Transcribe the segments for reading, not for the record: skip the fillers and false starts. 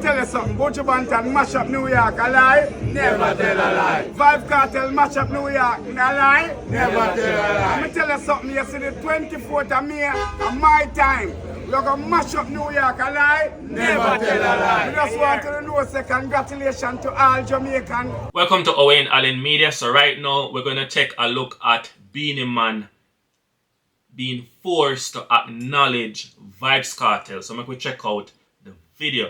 tell you something. Buju Banton mash up New York, a lie? Never tell a lie. Vybz Kartel mash up New York, a lie? Never tell a lie. Let me tell you something. Yesterday, 24th of May, at my time. We're going to mash up New York, a lie? Never tell a lie. We just want to know, say congratulations to all Jamaican. Welcome to ReggaeMedia. So right now, we're going to take a look at Beenie Man being forced to acknowledge Vybz Kartel. So make we check out the video.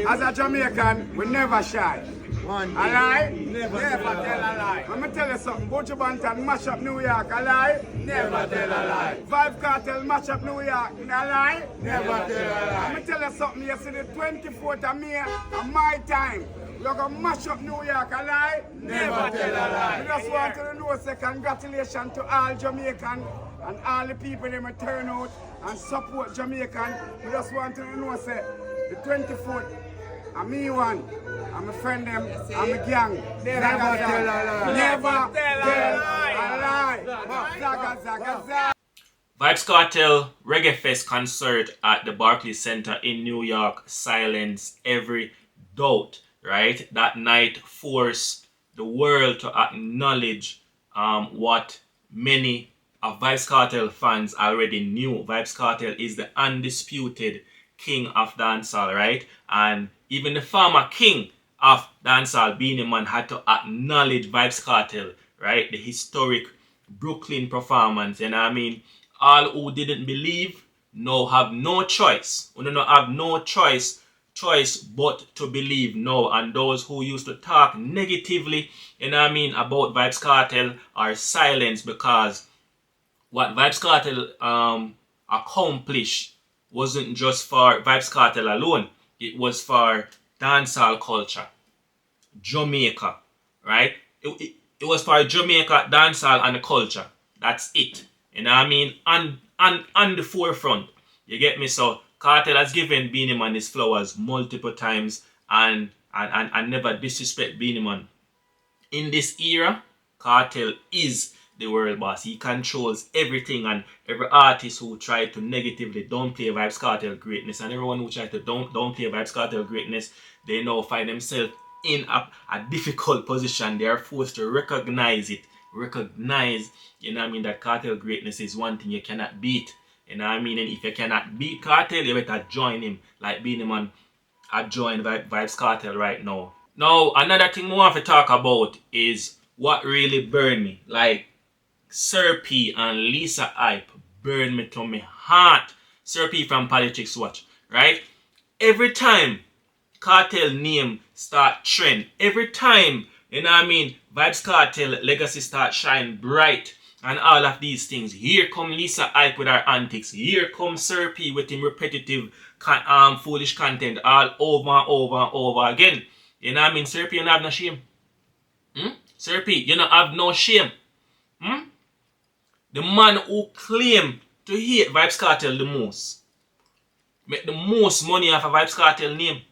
As a Jamaican, we never shy. A lie? Never tell a lie. Let me tell you something. Buju Banton mash up New York, a lie? Never tell a lie. Vybz Kartel mash up New York, a lie? Never tell a lie. Let me tell you something. Yesterday, 24th of May, at my time. We're going to mash up New York, a lie? Never tell a lie. We just want to know, say congratulations to all Jamaican and all the people that turn out and support Jamaican. We just want to know, say, the 24th, I'm me one, I'm a friend them, I'm a gang. Never tell a lie. Never tell a lie. Zaga, zaga, zaga. Vybz Kartel Reggae Fest concert at the Barclays Center in New York silenced every doubt, right? That night forced the world to acknowledge what many of Vybz Kartel fans already knew. Vybz Kartel is the undisputed king of dancehall, right? And even the former king of dancehall, Beenie Man, had to acknowledge Vybz Kartel, right? The historic Brooklyn performance. And I mean, all who didn't believe now have no choice. We don't have no choice but to believe now. And those who used to talk negatively, about Vybz Kartel are silenced, because what Vybz Kartel accomplished wasn't just for Vybz Kartel alone. It was for dancehall culture, Jamaica, right? It was for Jamaica, dancehall and the culture. That's it. You know what I mean? On the forefront. You get me? So Kartel has given Beenie Man his flowers multiple times and never disrespect Beenie Man. In this era, Kartel is the world boss. He controls everything, and every artist who tried to negatively downplay Vybz Kartel greatness, and everyone who tried to downplay Vybz Kartel greatness, they now find themselves in a difficult position. They are forced to recognize it. Recognize, that Kartel greatness is one thing you cannot beat. And if you cannot beat Kartel, you better join him. Like Beenie Man, I joined Vybz Kartel right now. Now, another thing we want to talk about is what really burned me. Like, Sir P and Lisa Hype burned me to my heart. Sir P from Politricks Watch, right? Every time Kartel name start trend, every time, Vybz Kartel legacy start shine bright, and all of these things, here come Lisa Hype with her antics, here comes Sir P with him repetitive foolish content all over and over and over again. Sir P, you don't have no shame. Sir P, you don't have no shame. The man who claim to hate Vybz Kartel the most, make the most money off of Vybz Kartel name.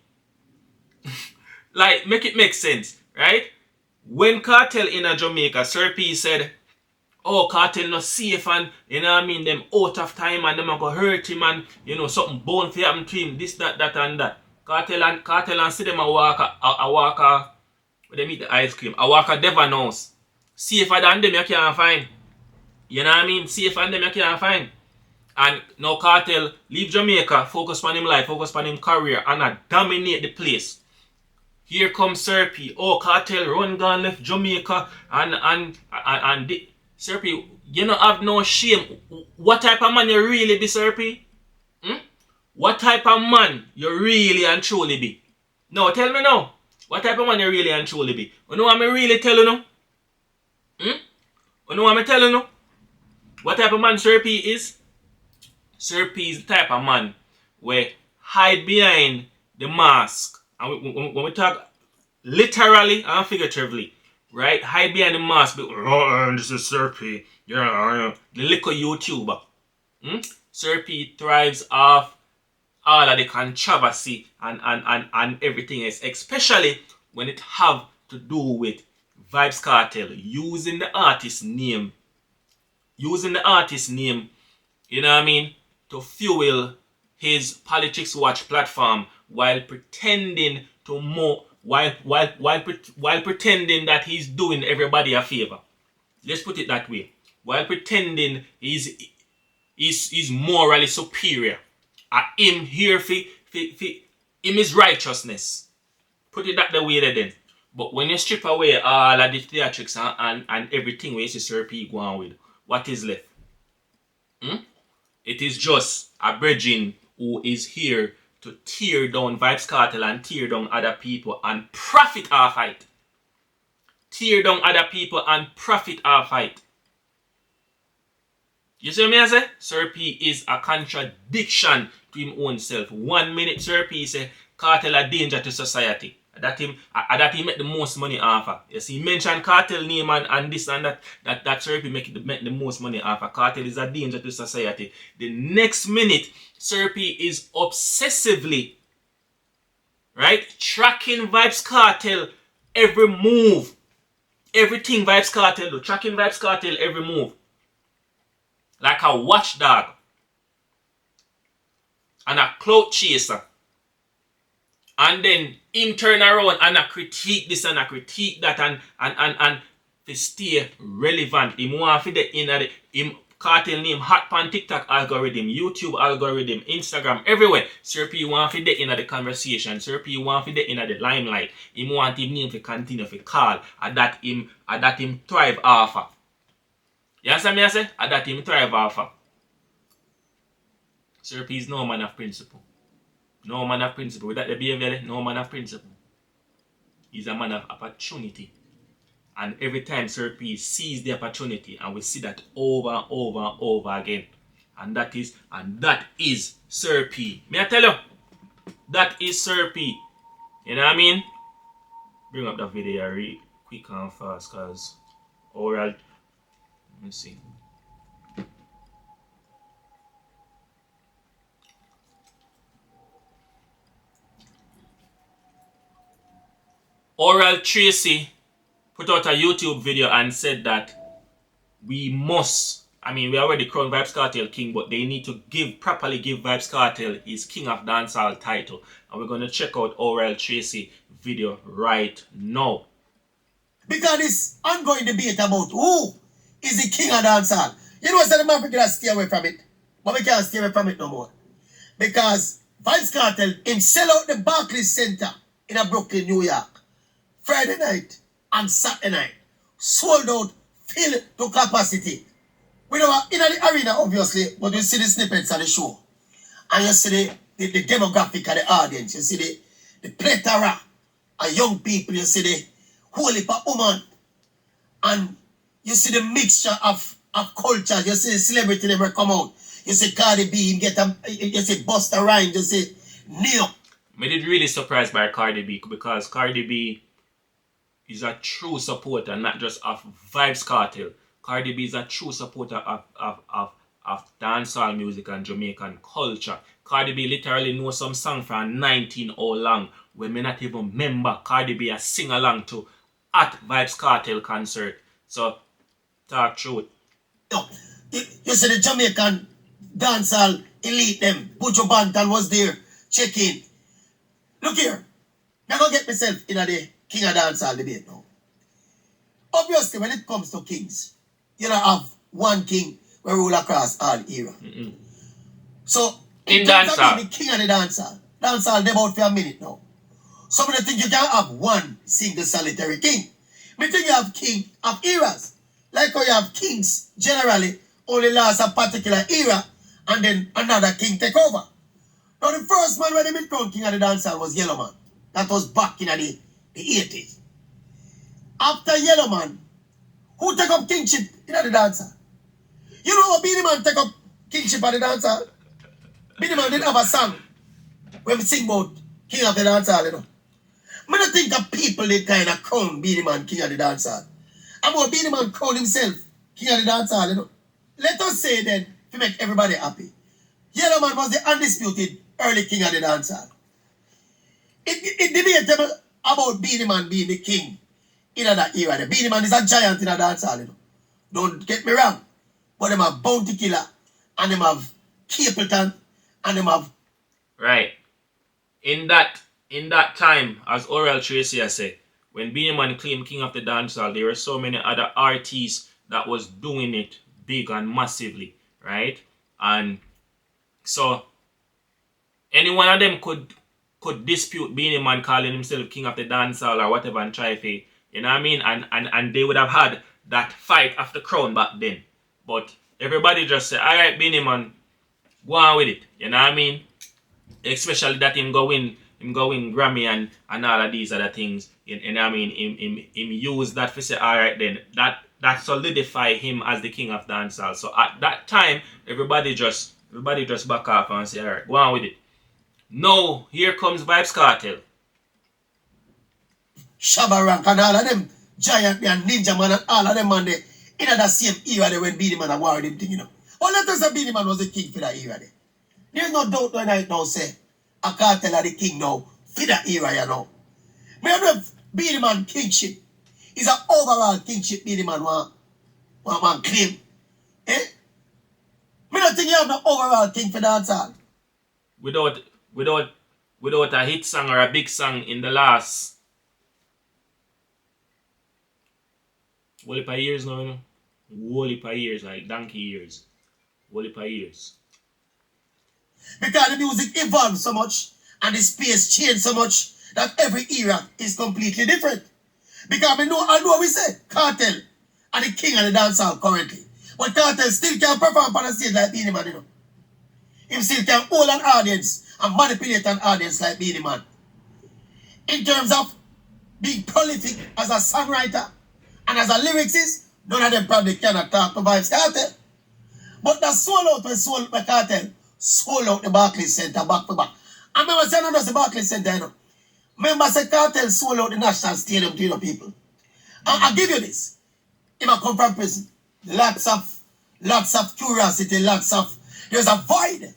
Like, make it make sense, right? When Kartel in Jamaica, Sir P said, oh, Kartel not safe, and them out of time, and them are going to hurt him, and something bound to happen to him, this, that, and that. Kartel and see them a walk where they meet the ice cream, a walk a Devon house. Safer than them you can't find. Safer than them you can't find. And now Kartel leave Jamaica, focus on him life, focus on him career, and dominate the place. Here comes Sir P. Oh, Kartel run gone left Jamaica, and Sir P, you don't have no shame. What type of man you really be, Sir P? What type of man you really and truly be? No, tell me now. What type of man you really and truly be? You know what I really tell you now? You know what I'm telling you? What type of man Sir P is? Sir P is the type of man where hide behind the mask. And when we talk literally and figuratively, right? Hide behind the mask. Oh, this is Sir P. Yeah. The little YouTuber. Sir P thrives off all of the controversy and everything else, especially when it have to do with Vybz Kartel using the artist name, to fuel his Politricks Watch platform while pretending to while pretending that he's doing everybody a favor. Let's put it that way. While pretending he's morally superior. Him here for him is righteousness. Put it that the way then. But when you strip away all of the theatrics and everything where you see Sir P go on with, what is left? It is just a brethren who is here to tear down Vybz Kartel and tear down other people and profit off it. Tear down other people and profit off it. You see what I say? Sir P is a contradiction to him own self. 1 minute Sir P say Kartel a danger to society. That him make the most money off of. You see, he mentioned Kartel name and this and that Sir P make the most money off of. Kartel is a danger to society. The next minute, Sir P is obsessively, right, tracking Vybz Kartel every move. Everything Vybz Kartel do. Tracking Vybz Kartel every move. Like a watchdog. And a clout chaser. And then him turn around and a critique this and a critique that and to stay relevant. Him want to the in the him Kartel name hot pan TikTok algorithm, YouTube algorithm, Instagram, everywhere. Sir P want to the in the conversation. Sir P want to the in the limelight. Him want him name to continue to call. And that him thrive off of. You understand me I say? And that him thrive off of. Sir P is no man of principle. No man of principle. Without the behavior, no man of principle. He's a man of opportunity. And every time Sir P sees the opportunity, and we see that over again. And that is Sir P. May I tell you? That is Sir P. You know what I mean? Bring up that video real quick and fast, cause oral. Let me see. Oral Tracey put out a YouTube video and said that we already crowned Vybz Kartel king, but they need to properly give Vybz Kartel his king of dancehall title. And we're going to check out Oral Tracey video right now. Because this ongoing debate about who is the king of dancehall. You know what I'm saying? We stay away from it. But we can't stay away from it no more. Because Vybz Kartel, him sell out the Barclays Center in Brooklyn, New York. Friday night and Saturday night. Sold out, filled to capacity. We know in the arena, obviously, but you see the snippets of the show. And you see the demographic of the audience. You see the plethora of young people. You see the whole heap of women. And you see the mixture of culture. You see the celebrity never come out. You see Cardi B, you see Busta Rhymes, you see Neo. I did really surprised by Cardi B because Cardi B is a true supporter, not just of Vybz Kartel. Cardi B is a true supporter of dancehall music and Jamaican culture. Cardi B literally knows some song from 19 or long when me not even remember Cardi B a sing along to at Vybz Kartel concert. So, talk truth. You see the Jamaican dancehall elite them. Buju Banton was there. Check in. Look here. I'm going to get myself in the king of dancehall debate now. Obviously, when it comes to kings, you don't have one king who rule across all era. So, in dancehall, the king of the dancehall, they're about for a minute now. Some of the think you can't have one single solitary king. I think you have king of eras. Like how you have kings generally only last a particular era and then another king take over. Now the first man when they been crowned king of the dancehall was Yellow Man. That was back in the 80s. After Yellow Man, who take up kingship in the dancehall? You know how Beenie Man take up kingship at the dancehall? Beenie Man didn't have a song when we sing about king of the dancehall, you know. I don't think that people did kind of crown Beenie Man king of the dancehall. And what Beenie Man crown himself king of the dancehall, you know. Let us say then, to make everybody happy, Yellow Man was the undisputed early king of the dancehall. It debated about Beenie Man being the king in that era. The Beenie Man is a giant in the dancehall, you know. Don't get me wrong. But them have Bounty Killer, and them have Capleton, and them have right? In that time, as Oral Tracey has said, when Beenie Man claimed King of the Dancehall, there were so many other artists that was doing it big and massively, right? And so any one of them could dispute Beenie Man calling himself King of the Dancehall or whatever and try to, you know what I mean? And they would have had that fight after crown back then. But everybody just said, alright, Beenie Man, go on with it. You know what I mean? Especially that him go win Grammy and all of these other things. You know what I mean? Him use that to say, alright then, that solidify him as the king of dancehall. So at that time, everybody just back off and say, alright, go on with it. Now, here comes Vybz Kartel. Shabba Rank and all of them, Giant and Ninja Man and all of them man, they in that same era they when Beenie Man and war them thing, you know. But let us say Beenie Man was the king for that era there. There's no doubt when I now say a Kartel are the king now for that era, you know. Me I know Beenie Man kingship is an overall kingship Beenie Man want claim. Eh? Me don't think you have no overall king for dancehall. Without a hit song or a big song in the last whole heap of years now, you know? Whole heap of years, like donkey years. Whole heap of years. Because the music evolved so much and the space changed so much that every era is completely different. Because I know we say Kartel are the king of the dancehall currently. But Kartel still can perform on the stage like Beenie Man, you know. He still can hold an audience and manipulate an audience like Beenie Man. In terms of being prolific as a songwriter and as a lyricist, none of them probably cannot talk to Vybz Kartel. But the soul out when soul by Kartel sold out the Barclays Center back to back. I remember saying not the Barclays Center, you know. Remember say Kartel sold out the National Stadium to, you know, people. I'll give you this. If I come from prison, lots of curiosity, there's a void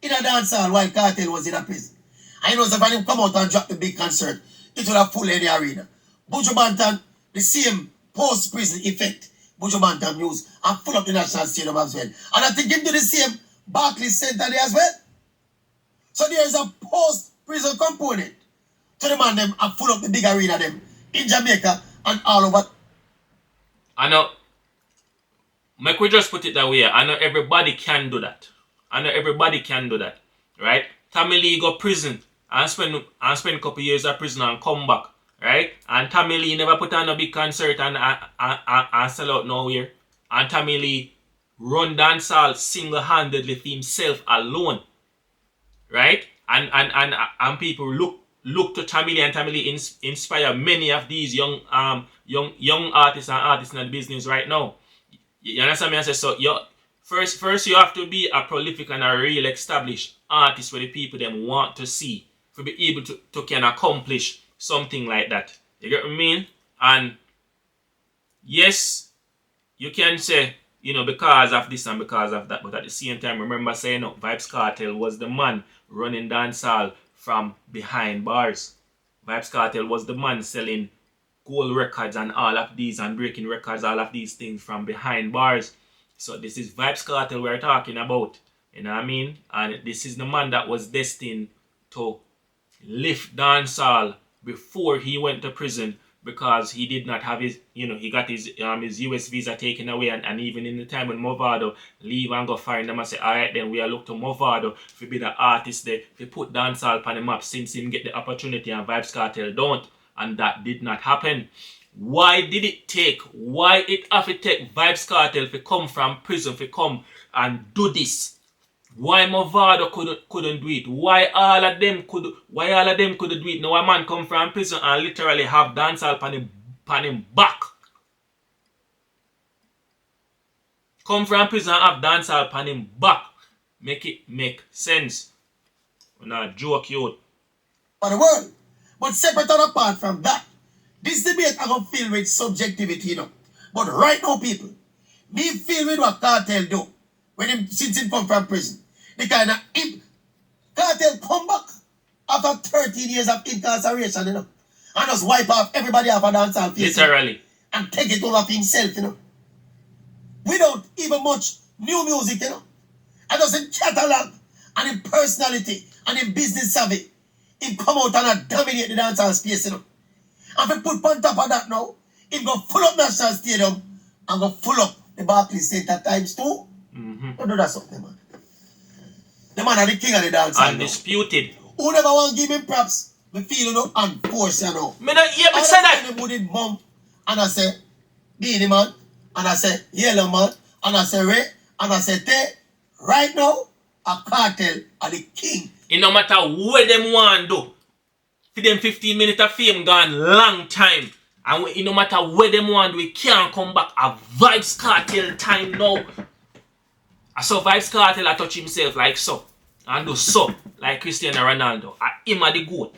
in a dancehall while Kartel was in a prison. I know if I didn't come out and drop the big concert, it would have full any arena. Buju Banton, the same post-prison effect Buju Banton used and full up the National Stadium as well. And I think him do the same Barclays Center there as well. So there is a post-prison component to the man them and full up the big arena them in Jamaica and all over. I know, make we just put it that way. I know everybody can do that. Right? Tommy Lee go prison and spend a couple years at prison and come back, right? And Tommy Lee never put on a big concert and sell out nowhere. And Tommy Lee run dancehall single-handedly for himself alone, right? And people look to Tommy Lee, and Tommy Lee inspire many of these young artists and artists in the business right now. You understand me? I say so. First, you have to be a prolific and a real established artist where the people them want to see to be able to can accomplish something like that. You get what I mean? And yes, you can say, you know, because of this and because of that, but at the same time, remember saying, no, Vybz Kartel was the man running dancehall from behind bars. Vybz Kartel was the man selling gold records and all of these and breaking records, all of these things from behind bars. So this is Vybz Kartel we're talking about. You know what I mean? And this is the man that was destined to lift dancehall before he went to prison, because he did not have his, you know, he got his US visa taken away, and even in the time when Movado leave and go find them and say, alright then we are look to Movado to be the artist there, to put dancehall on the map since him get the opportunity and Vybz Kartel don't. And that did not happen. Why did it take? Why it have to take Vybz Kartel to come from prison to come and do this? Why Movado couldn't do it? Why all of them could do it? Now a man come from prison and literally have dancehall pan him back. Come from prison and have dancehall pan him back. Make it make sense. We're not joke you. For the world. But separate and apart from that, this debate I'm going to fill with subjectivity, you know. But right now, people, me feel with what Kartel do since he come from prison. The kind of Kartel come back after 13 years of incarceration, you know, and just wipe off everybody off a dancehall face. Literally. And take it over for himself, you know. Without even much new music, you know. And just in catalog and in personality and in business savvy, him come out and dominate the dancehall space, you know. And if we put on top of that now, him go full up National Stadium and go full up the Barclays Center times 2. Don't do that something, man. The man are the king of the dancehall. Undisputed. Who never want to give him props? Me feel, you know, and force, you know. Me not hear me say that. I with mom, and I say, Beenie man, and I say, Yellow man, and I say, Ray, and I say, Tay. Right now, a cartel are the king. It no matter what them want do. For them 15 minutes of fame gone long time. And it no matter what them want do, we can't come back a Vybz Kartel time now. I saw Vybz Kartel I touch himself like so. And do so like Cristiano Ronaldo. I him a the goat.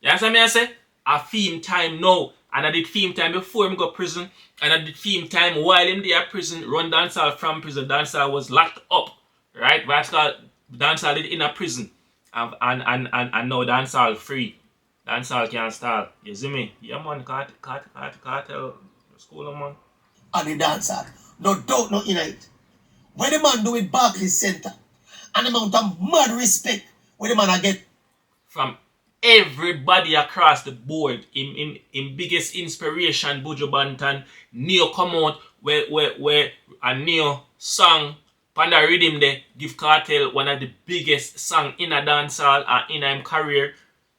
You understand me I say? A fame time now. And I did fame time before him go prison. And I did fame time while him there prison. Run dancehall from prison. Dancehall was locked up. Right? Vybz Kartel dancehall did in a prison. And now dancehall free. Dancehall can't start. You see me? Yeah man, Kartel school man. And the dancehall. No doubt, no in it. When the man do it Barclays Center, and the amount of mad respect when the man I get from everybody across the board, in biggest inspiration, Buju Banton, Neo come out where a Neo song Panda rhythm there give Kartel one of the biggest song in a dancehall and in him career.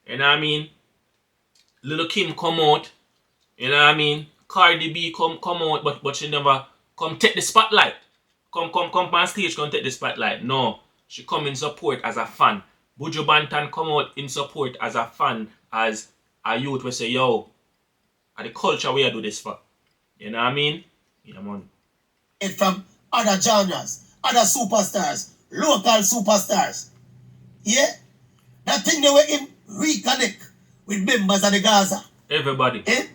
You know what I mean? Little Kim come out, you know what I mean? Cardi B come out, but she never come take the spotlight. Come on stage, come take the spotlight. No. She come in support as a fan. Buju Banton come out in support as a fan, as a youth we say, yo, the culture we do this for. You know what I mean? Yeah, man. It from other genres, other superstars, local superstars. Yeah? That thing they were him reconnect with members of the Gaza. Everybody. Eh?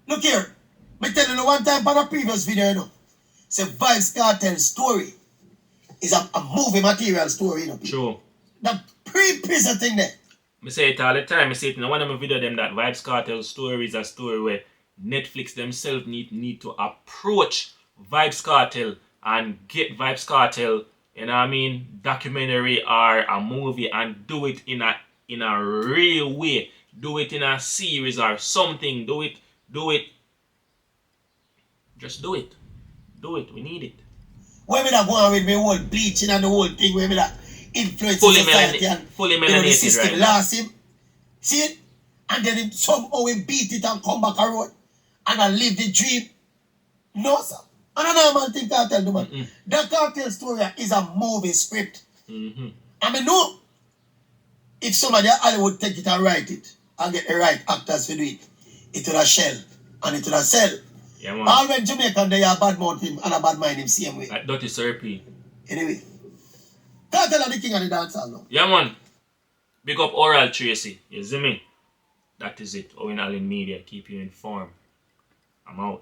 Look here. Me tell you one time on a previous video, you know. Say Vybz Kartel's story is a movie material story, you know. True. The pre-prison thing there. I say it all the time. I say it in one of my videos them that Vybz Kartel's story is a story where Netflix themselves need to approach Vybz Kartel and get Vybz Kartel, you know what I mean, documentary or a movie and do it in a real way. Do it in a series or something. Do it. Just do it. Do it. We need it. Where me that go on with me whole bleaching and the whole thing, where me that influence society and fully you know, the melanated system right lost him. See it? And then him somehow he beat it and come back a road and I live the dream. No, sir. And I know man think Kartel do man. That Kartel story is a movie script. I mean, no. If somebody at Hollywood take it and write it and get the right actors to do it, it will shell and it will sell. Yeah, man. All when Jamaican they are bad mouth him and a bad mind him same way. That dirty syrupy. Anyway. Kartel are the king of the dancehall now. Yeah, man. Big up Oral Tracey. You see me? That is it. Owen Allen Media. Keep you informed. I'm out.